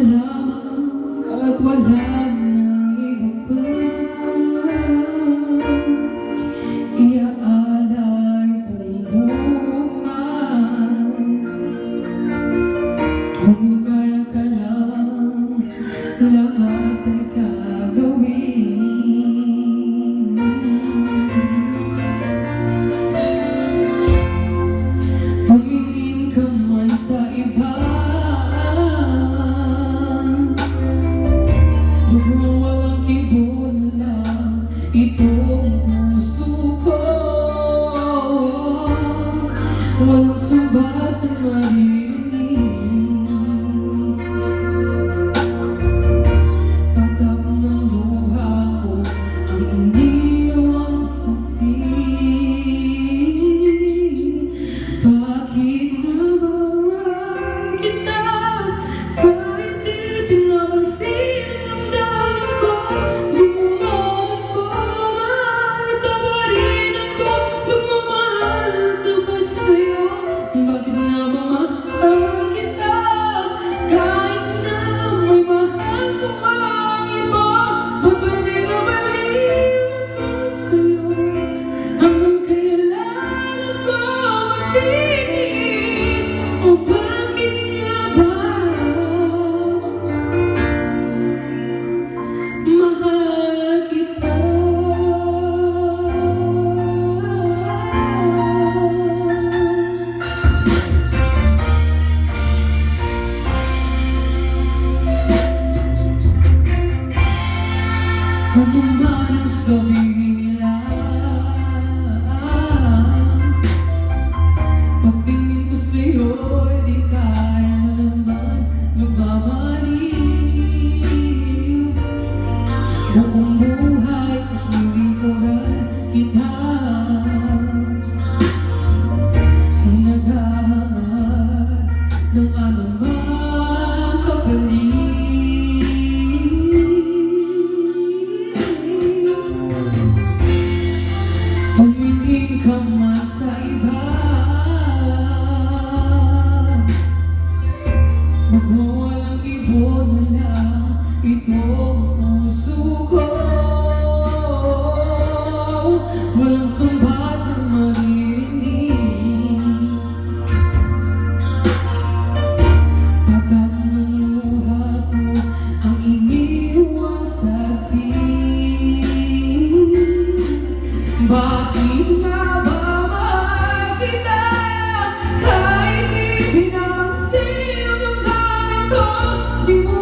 lang at wala nang iba pa iaalay buhay. Kung kaya ka lang, lahat ay gagawin. Tumingin ka man sa iba, walang kibo na lang itong puso ko. Walang sabat na maririnig, patak ng luha ko ang iniwang saksi. Bakit na ba kita kahit di pinapansin? Bakit na ba mahal kita kahit na may mahal ka pang iba? Babalik na balik ako sa'yo, hanggang kailan ako magtitiis? O bakit nga ba mahal kita? Ano man ang sabihin nila, pagtingin ko sa'yo, di kaya na naman magmamaliw. Buong buhay ko pinipurahan kita, di naghahangat ng anumang kapalit. Tumingin ka man sa iba, magwawalang kibo na lang itong puso ko. Walang sumbat na maririnig, patak ng luha ko ang iniwang saksi. Bakit nga ba mahal kita kahit di pinapansin ang damdamin ko? Di mo